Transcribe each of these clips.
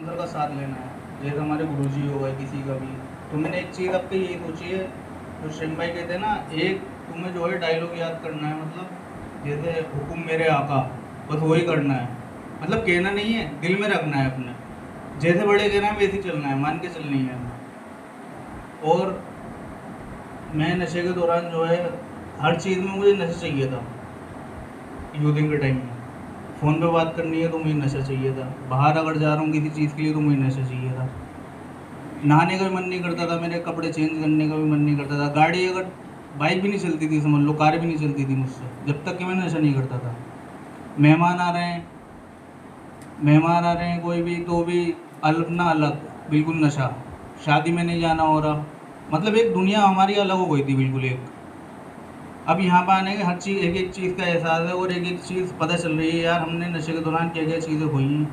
Sponsor का साथ लेना है, जैसे हमारे गुरुजी हो गए किसी का भी। तो मैंने एक चीज़ अब यही सोची है, तो शिम भाई कहते हैं ना, एक तुम्हें जो है डायलॉग याद करना है, मतलब जैसे हुकुम मेरे आका, बस वही करना है। मतलब कहना नहीं है, दिल में रखना है अपने, जैसे बड़े कह रहे हैं वैसे ही चलना है, मान के चलनी है। और मैं नशे के दौरान जो है हर चीज़ में मुझे नशा चाहिए था। यूथिंग के टाइम में फ़ोन पे बात करनी है तो मुझे नशा चाहिए था, बाहर अगर जा रहा हूँ किसी चीज़ के लिए तो मुझे नशा चाहिए था, नहाने का भी मन नहीं करता था, मेरे कपड़े चेंज करने का भी मन नहीं करता था, गाड़ी अगर बाइक भी नहीं चलती थी, समझ लो कार भी नहीं चलती थी मुझसे, जब तक कि मैं नशा नहीं करता था। मेहमान आ रहे हैं, मेहमान आ रहे हैं कोई भी, तो भी अलग ना अलग, बिल्कुल नशा। शादी में नहीं जाना हो रहा, मतलब एक दुनिया हमारी अलग हो गई थी बिल्कुल एक। अब यहाँ पर आने के हर चीज़, एक एक चीज़ का एहसास है और एक एक चीज़ पता चल रही है, यार हमने नशे के दौरान क्या क्या चीज़ें हुई हैं।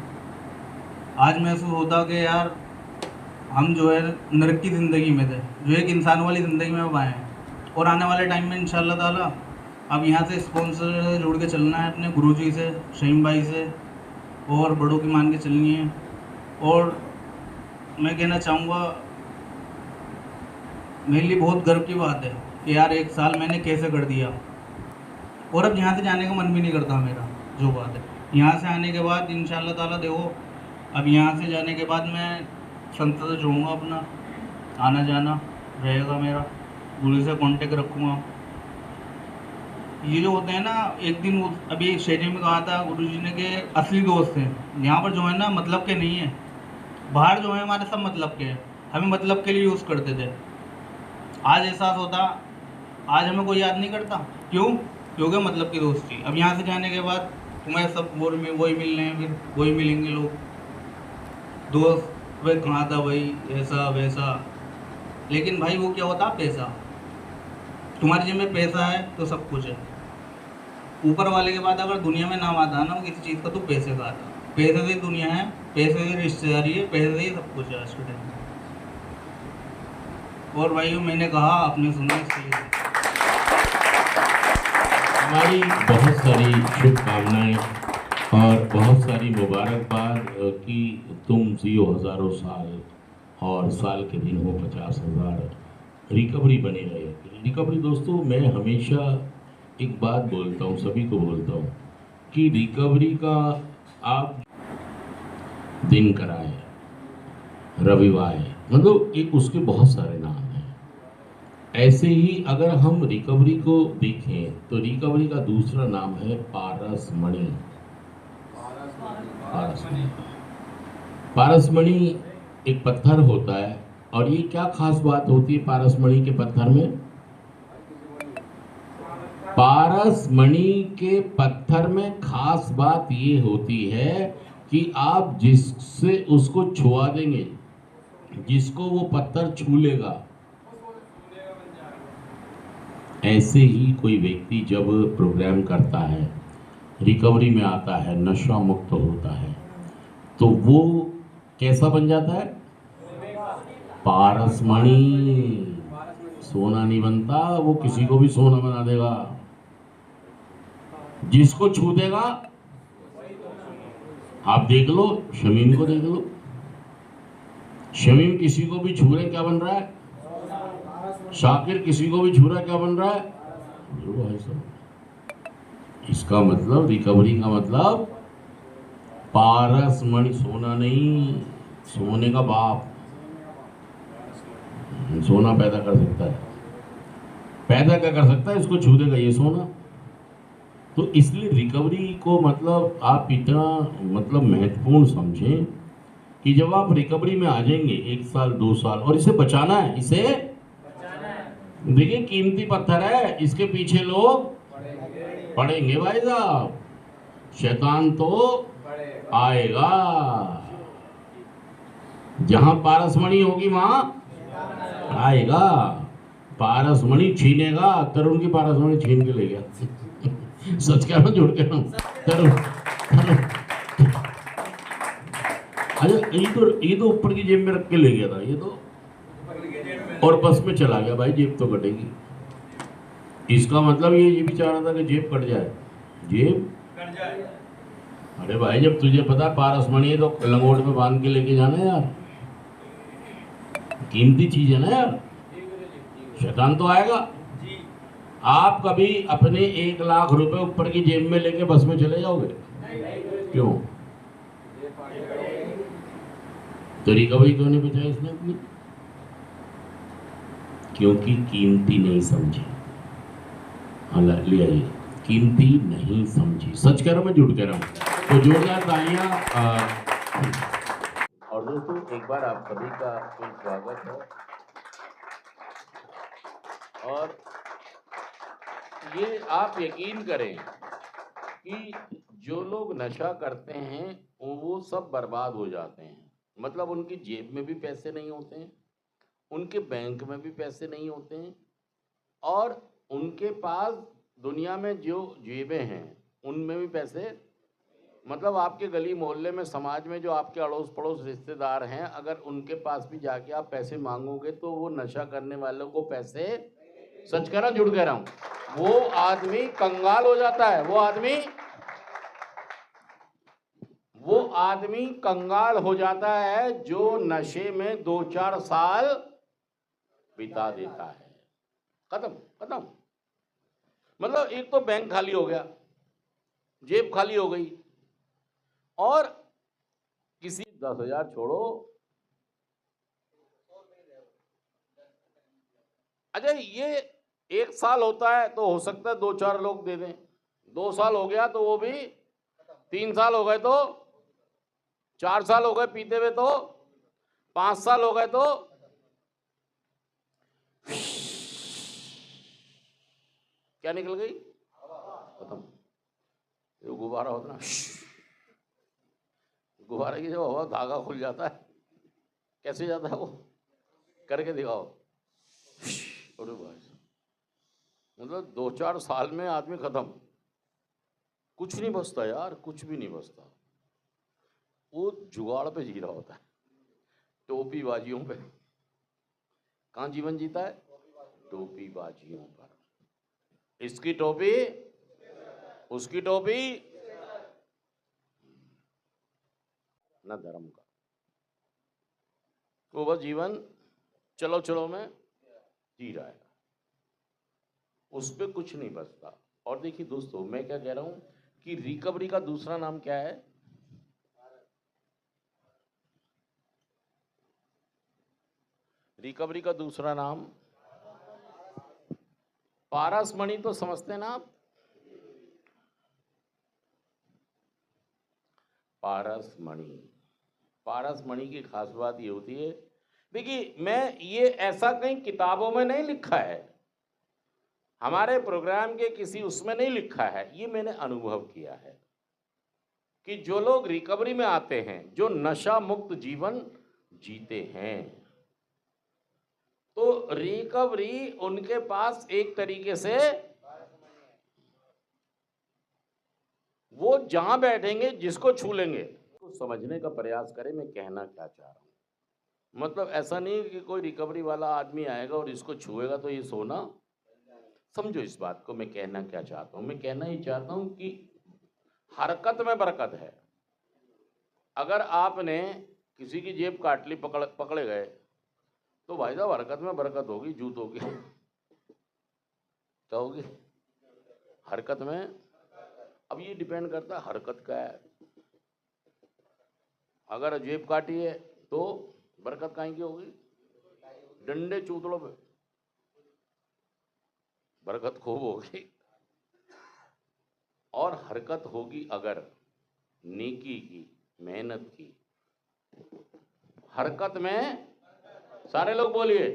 आज महसूस होता कि यार हम जो है नरक की ज़िंदगी में थे, जो एक इंसान वाली ज़िंदगी में अब आए हैं। और आने वाले टाइम में इंशाल्लाह ताला अब यहाँ से स्पॉन्सर से जुड़ के चलना है, अपने गुरुजी से, शहीम भाई से, और बड़ों की मान के चलनी है। और मैं कहना चाहूँगा, मेरे लिए बहुत गर्व की बात है कि यार एक साल मैंने कैसे कर दिया, और अब यहाँ से जाने का मन भी नहीं करता मेरा। जो बात है, यहाँ से आने के बाद इंशाल्लाह ताला देखो, अब यहाँ से जाने के बाद मैं संस्था से जुड़ूँगा, अपना आना जाना रहेगा मेरा, गुरु से कांटेक्ट रखूँगा। ये जो होते हैं ना, एक दिन अभी शेरी में कहा था गुरु जी ने कि असली दोस्त हैं यहाँ पर जो है ना मतलब के नहीं है, बाहर जो है हमारे सब मतलब के हैं, हमें मतलब के लिए यूज़ करते थे। आज एहसास होता, आज हमें कोई याद नहीं करता, क्यों? क्योंकि मतलब की दोस्ती। अब यहाँ से जाने के बाद तुम्हें सब वही मिलने हैं, फिर वही मिलेंगे लोग, दोस्त वही कहाँ था भाई, ऐसा वैसा। लेकिन भाई वो क्या होता, पैसा। तुम्हारी जेब में पैसा है तो सब कुछ है। ऊपर वाले के बाद अगर दुनिया में नाम आता है ना वो किसी चीज़ का, तो पैसे का आता है। पैसे से दुनिया है, पैसे से रिश्तेदारी है, पैसे से ही सब कुछ है आज के टाइम में। और भाइयों मैंने कहा, आपने सुना, इसलिए हमारी बहुत सारी शुभकामनाएं और बहुत सारी मुबारकबाद कि तुम जियो हज़ारों साल और साल के दिन हो 50,000, रिकवरी बनी रहे। रिकवरी दोस्तों, मैं हमेशा एक बात बोलता हूँ, सभी को बोलता हूँ कि रिकवरी का आप दिन कराए, रविवार, मतलब एक उसके बहुत सारे नाम हैं। ऐसे ही अगर हम रिकवरी को देखें तो रिकवरी का दूसरा नाम है पारसमणि। पारसमणि एक पत्थर होता है, और ये क्या खास बात होती है पारसमणि के पत्थर में? पारसमणि के पत्थर में खास बात ये होती है कि आप जिससे उसको छुआ देंगे, जिसको वो पत्थर छू लेगा, ऐसे ही कोई व्यक्ति जब प्रोग्राम करता है, रिकवरी में आता है, नशा मुक्त होता है, तो वो कैसा बन जाता है? पारसमणि। सोना नहीं बनता, वो किसी को भी सोना बना देगा, जिसको छू देगा। आप देख लो, शमीम को देख लो, शमीम किसी को भी छू रहे, क्या बन रहा है? शाकिर किसी को भी छू रहा, क्या बन रहा है? भाई साहब, इसका मतलब रिकवरी का मतलब पारसमणि, सोना नहीं, सोने का बाप सोना पैदा कर सकता है। पैदा क्या कर सकता है? इसको छू देगा ये सोना। तो इसलिए रिकवरी को मतलब आप इतना मतलब महत्वपूर्ण समझें कि जब आप रिकवरी में आ जाएंगे 1 साल 2 साल, और इसे बचाना है, इसे देखिए कीमती पत्थर है, इसके पीछे लोग पड़ेंगे भाई साहब, शैतान तो आएगा। जहां पारसमणि होगी वहां आएगा, पारसमणि छीनेगा। तरुण की पारसमणि छीन के ले गया। सच कह रहा, जोड़ के रहा हूं, तरुण। अच्छा, ये तो ऊपर की जेब में रख के ले गया था ये तो, और बस में चला गया। भाई जेब तो कटेगी, इसका मतलब ये भी चाह रहा था कि जेब कट जाए, जेब अरे भाई जब तुझे पता पारसमणि है तो लंगोट में बांध के लेके जाना यार, कीमती चीज है ना यार, शैतान तो आएगा। आप कभी अपने 1 लाख रुपए ऊपर की जेब में लेके बस में चले जाओगे? क्यों? तो रिकवरी क्यों नहीं बचाई इसने अपनी? क्योंकि कीमती नहीं समझी। ले आइए, कीमती नहीं समझी। सच कह रहा हूं, मैं झूठ कह रहा हूं? तो जोरदार तालियां। और दोस्तों एक बार आप सभी का फिर स्वागत है। और ये आप यकीन करें कि जो लोग नशा करते हैं वो सब बर्बाद हो जाते हैं। मतलब उनकी जेब में भी पैसे नहीं होते हैं, उनके बैंक में भी पैसे नहीं होते हैं, और उनके पास दुनिया में जो जेबें हैं उनमें भी पैसे, मतलब आपके गली मोहल्ले में समाज में जो आपके अड़ोस पड़ोस रिश्तेदार हैं, अगर उनके पास भी जाके आप पैसे मांगोगे तो वो नशा करने वालों को पैसे, सच कह रहा हूं झूठ कह रहा हूं, वो आदमी कंगाल हो जाता है। वो आदमी कंगाल हो जाता है जो नशे में 2-4 साल बिता देता है। खत्म। मतलब एक तो बैंक खाली हो गया, जेब खाली हो गई, और किसी 10,000 छोड़ो, अच्छा ये 1 साल होता है तो हो सकता है 2-4 लोग दे दें, 2 साल हो गया तो वो भी, 3 साल हो गए तो, 4 साल हो गए पीते हुए तो, 5 साल हो गए तो, क्या निकल गई? खत्म। जो गुब्बारा होता ना, गुब्बारे की जब हवा धागा खुल जाता है, कैसे जाता है वो, करके दिखाओ। अरे भाई, मतलब 2-4 साल में आदमी खत्म, कुछ नहीं बचता यार, कुछ भी नहीं बचता। वो जुगाड़ पे जी रहा होता है, टोपी बाजियों पे। कहाँ जीवन जीता है? टोपी बाजियों पर। इसकी टोपी, उसकी टोपी, न धर्म का। वो बस जीवन चलो में जी रहा है, उस पर कुछ नहीं बचता। और देखिए दोस्तों, मैं क्या कह रहा हूं कि रिकवरी का दूसरा नाम क्या है? रिकवरी का दूसरा नाम पारसमणि तो समझते हैं ना आप? पारसमणि की खास बात ये होती है, देखिए मैं ये ऐसा कहीं किताबों में नहीं लिखा है, हमारे प्रोग्राम के किसी उसमें नहीं लिखा है, ये मैंने अनुभव किया है कि जो लोग रिकवरी में आते हैं, जो नशा मुक्त जीवन जीते हैं, तो रिकवरी उनके पास एक तरीके से, वो जहां बैठेंगे जिसको छू लेंगे। तो समझने का प्रयास करें मैं कहना क्या चाह रहा हूं। मतलब ऐसा नहीं कि कोई रिकवरी वाला आदमी आएगा और इसको छुएगा तो ये सोना, समझो इस बात को मैं कहना क्या चाहता हूं। मैं कहना ही चाहता हूं कि हरकत में बरकत है। अगर आपने किसी की जेब काट ली, पकड़े गए, तो भाई साहब हरकत में बरकत होगी, जूतों की क्या होगी? हरकत में। अब ये डिपेंड करता है हरकत का है। अगर जेब काटी है तो बरकत काहे की होगी? डंडे चूतड़ों पे बरकत खूब होगी। और हरकत होगी अगर नेकी की, मेहनत की, हरकत में, सारे लोग बोलिए,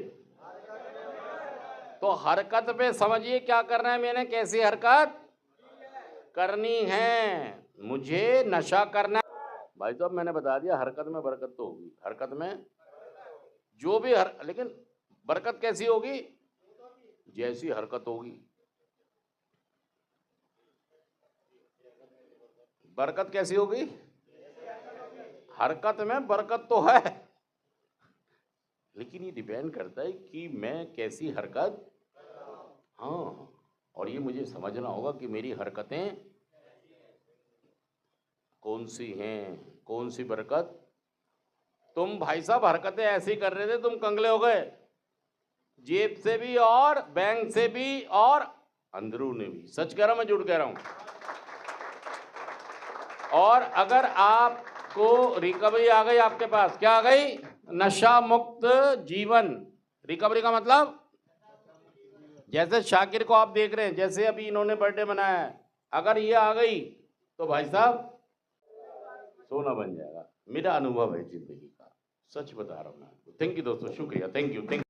तो हरकत पे समझिए क्या करना है। मैंने कैसी हरकत करनी है? मुझे नशा करना है भाई साहब, मैंने बता दिया हरकत में बरकत तो होगी। हरकत में जो भी लेकिन बरकत कैसी होगी? जैसी हरकत होगी। बरकत कैसी होगी? हरकत में बरकत तो है, लेकिन ये डिपेंड करता है कि मैं कैसी हरकत, हाँ, और ये मुझे समझना होगा कि मेरी हरकतें कौन सी हैं, कौन सी बरकत? तुम भाई साहब हरकतें ऐसी कर रहे थे, तुम कंगले हो गए, जेब से भी और बैंक से भी और अंदरूनी भी। सच कह रहा हूं, मैं झूठ कह रहा हूं? और अगर आपको रिकवरी आ गई, आपके पास क्या आ गई? नशा मुक्त जीवन। रिकवरी का मतलब, जैसे शाकिर को आप देख रहे हैं, जैसे अभी इन्होंने बर्थडे मनाया है, अगर ये आ गई तो भाई साहब सोना बन जाएगा। मेरा अनुभव है जिंदगी का, सच बता रहा हूं मैं आपको। थैंक यू दोस्तों, शुक्रिया, थैंक यू।